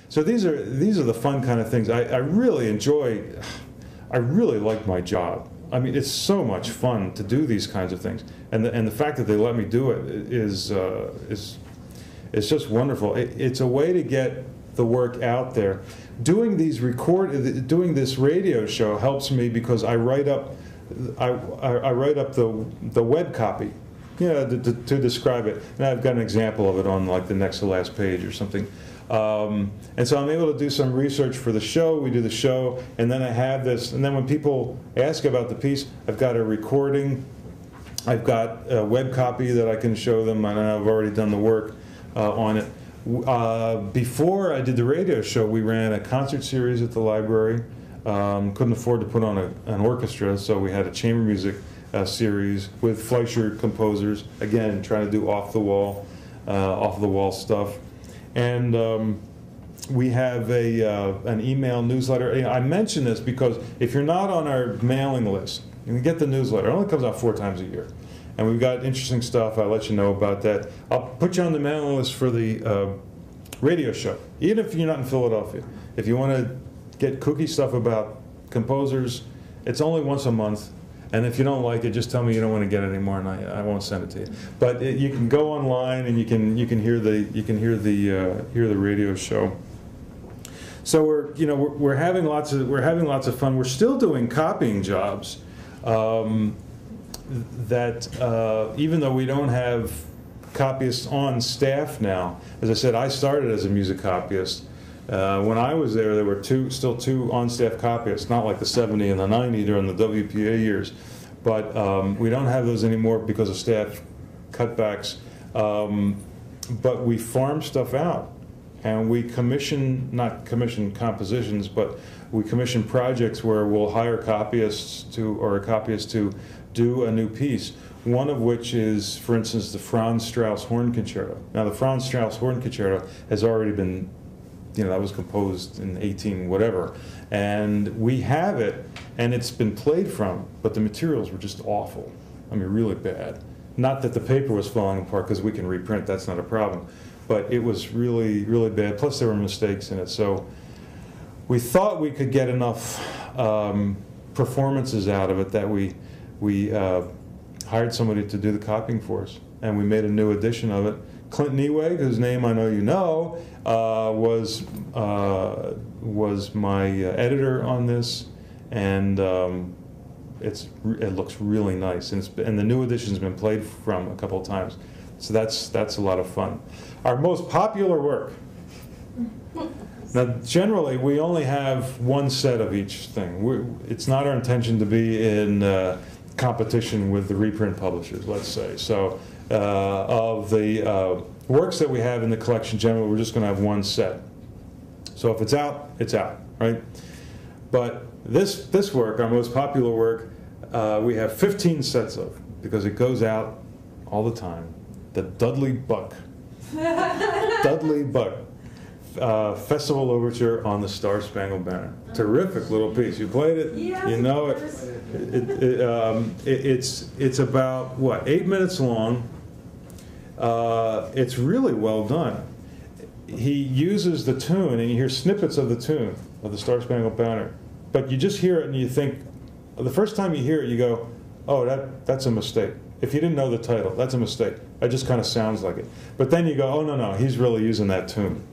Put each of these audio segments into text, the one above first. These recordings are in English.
So these are the fun kind of things. I really enjoy. I really like my job. I mean, it's so much fun to do these kinds of things, and the fact that they let me do it is just wonderful. It's a way to get the work out there. Doing this radio show helps me because I write up the web copy, to describe it. And I've got an example of it on like the next to last page or something. And so I'm able to do some research for the show. We do the show, and then I have this. And then when people ask about the piece, I've got a recording. I've got a web copy that I can show them, and I've already done the work on it. Before I did the radio show, we ran a concert series at the library. Couldn't afford to put on an orchestra, so we had a chamber music series with Fleisher composers. Again, trying to do off the wall stuff. And we have an email newsletter. I mention this because if you're not on our mailing list, you can get the newsletter. It only comes out 4 times a year. And we've got interesting stuff. I'll let you know about that. I'll put you on the mailing list for the radio show, even if you're not in Philadelphia. If you want to get kooky stuff about composers, it's only once a month. And if you don't like it, just tell me you don't want to get it anymore, and I won't send it to you. But you can go online and you can hear the radio show. So we're having lots of fun. We're still doing copying jobs. That even though we don't have copyists on staff now, as I said, I started as a music copyist. When I was there were still two on-staff copyists, not like the 70 and the 90 during the WPA years. But we don't have those anymore because of staff cutbacks. But we farm stuff out, and we not commission compositions, but we commission projects where we'll hire copyists or a copyist to do a new piece. One of which is, for instance, the Franz Strauss Horn Concerto. Now, the Franz Strauss Horn Concerto has already been, that was composed in 18 whatever, and we have it, and it's been played from, but the materials were just awful. I mean, really bad. Not that the paper was falling apart, because we can reprint, that's not a problem, but it was really, really bad. Plus, there were mistakes in it. So we thought we could get enough performances out of it that we hired somebody to do the copying for us, and we made a new edition of it. Clint Newegg, whose name I know you know, was my editor on this, and it looks really nice, and the new edition's been played from a couple of times, so that's a lot of fun. Our most popular work. Now, generally, we only have one set of each thing. It's not our intention to be in competition with the reprint publishers, let's say. So of the works that we have in the collection, generally, we're just going to have one set. So if it's out, right? But this work, our most popular work, we have 15 sets of, because it goes out all the time. The Dudley Buck. Dudley Buck. Festival Overture on the Starspangled Banner. Terrific little piece. You played it, you know it. It's about, what, 8 minutes long. It's really well done. He uses the tune, and you hear snippets of the tune of the Starspangled Banner, but you just hear it and you think, the first time you hear it, you go, oh, that's a mistake. If you didn't know the title, that's a mistake. It just kind of sounds like it. But then you go, oh, no, he's really using that tune.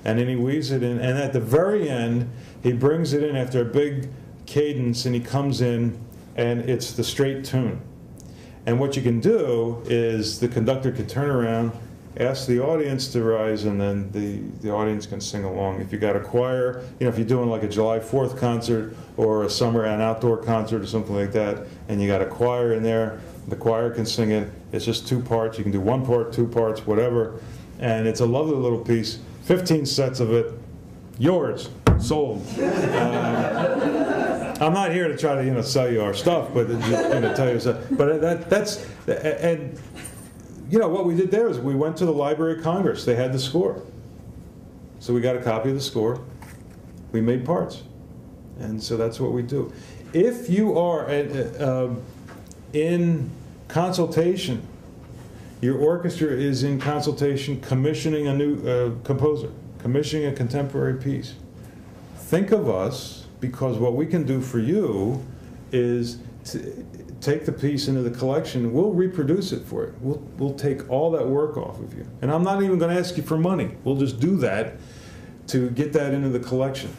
And then he weaves it in, and at the very end, he brings it in after a big cadence, and he comes in, and it's the straight tune. And what you can do is the conductor can turn around, ask the audience to rise, and then the audience can sing along. If you got a choir, if you're doing like a July 4th concert or an outdoor concert or something like that, and you got a choir in there, the choir can sing it. It's just 2 parts. You can do 1 part, 2 parts, whatever. And it's a lovely little piece. 15 sets of it. Yours. Sold. I'm not here to try to sell you our stuff, but tell you stuff. But that's what we did there is we went to the Library of Congress. They had the score, so we got a copy of the score. We made parts, and so that's what we do. If you are in consultation, your orchestra is in consultation commissioning a new composer, commissioning a contemporary piece. Think of us, because what we can do for you is to take the piece into the collection. We'll reproduce it for you. We'll take all that work off of you. And I'm not even going to ask you for money. We'll just do that to get that into the collection.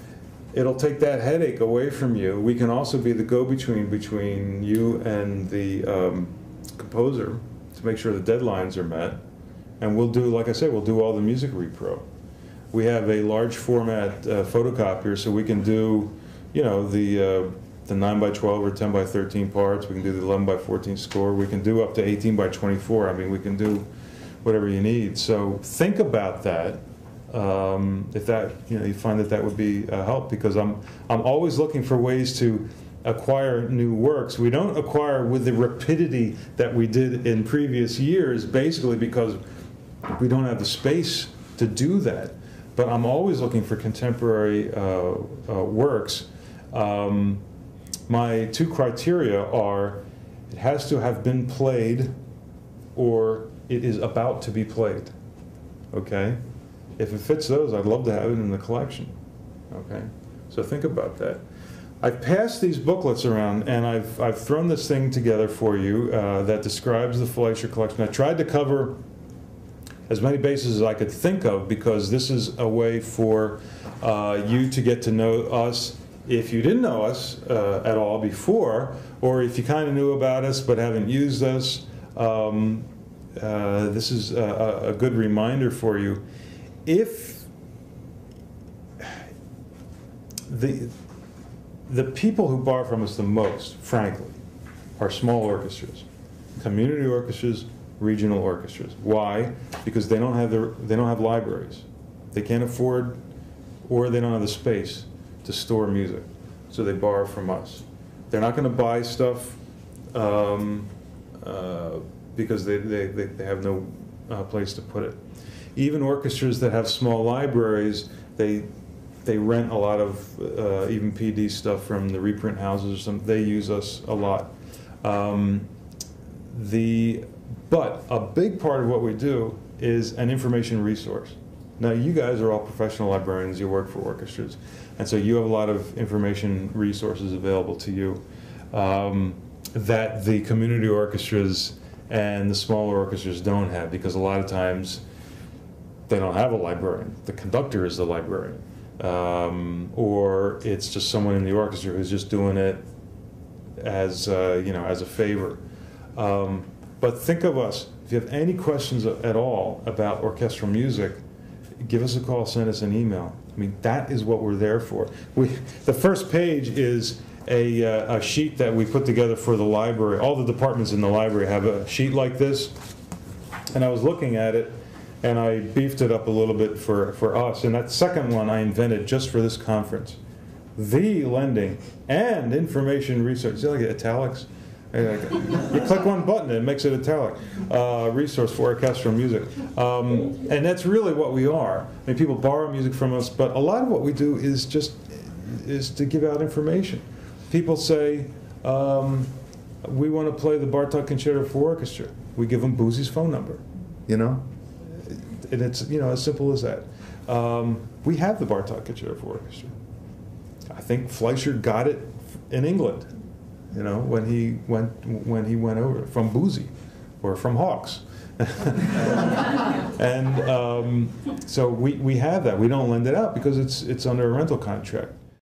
It'll take that headache away from you. We can also be the go-between between you and the composer to make sure the deadlines are met. And we'll do, like I said, we'll do all the music repro. We have a large format photocopier, so we can do, you know, the 9 by 12 or 10 by 13 parts. We can do the 11 by 14 score. We can do up to 18 by 24. I mean, we can do whatever you need. So think about that. If that, you know, you find that that would be a help, because I'm always looking for ways to acquire new works. We don't acquire with the rapidity that we did in previous years, basically because we don't have the space to do that. But I'm always looking for contemporary works. My two criteria are: it has to have been played, or it is about to be played. Okay? If it fits those, I'd love to have it in the collection. Okay? So think about that. I've passed these booklets around, and I've thrown this thing together for you that describes the Fleisher Collection. I tried to cover as many bases as I could think of, because this is a way for you to get to know us if you didn't know us at all before, or if you kind of knew about us but haven't used us. This is a good reminder for you. If the people who borrow from us the most, frankly, are small orchestras, community orchestras, regional orchestras. Why? Because they don't have libraries. They can't afford, or they don't have the space to store music, so they borrow from us. They're not going to buy stuff because they have no place to put it. Even orchestras that have small libraries, they rent a lot of even PD stuff from the reprint houses or something. They use us a lot. But a big part of what we do is an information resource. Now, you guys are all professional librarians. You work for orchestras, and so you have a lot of information resources available to you that the community orchestras and the smaller orchestras don't have, because a lot of times they don't have a librarian. The conductor is the librarian, or it's just someone in the orchestra who's just doing it as you know, as a favor. But think of us. If you have any questions at all about orchestral music, give us a call, send us an email. I mean, that is what we're there for. The first page is a sheet that we put together for the library. All the departments in the library have a sheet like this, and I was looking at it, and I beefed it up a little bit for us. And that second one I invented just for this conference. The lending and information research. See, like italics? You click one button and it makes it italic. Resource for orchestral music. And that's really what we are. I mean, people borrow music from us, but a lot of what we do is to give out information. People say, we want to play the Bartok Concerto for Orchestra. We give them Boosie's phone number, you know? And it's, you know, as simple as that. We have the Bartok Concerto for Orchestra. I think Fleisher got it in England, you know, when he went over from Boosie or from Hawks. And so we have that. We don't lend it out because it's under a rental contract.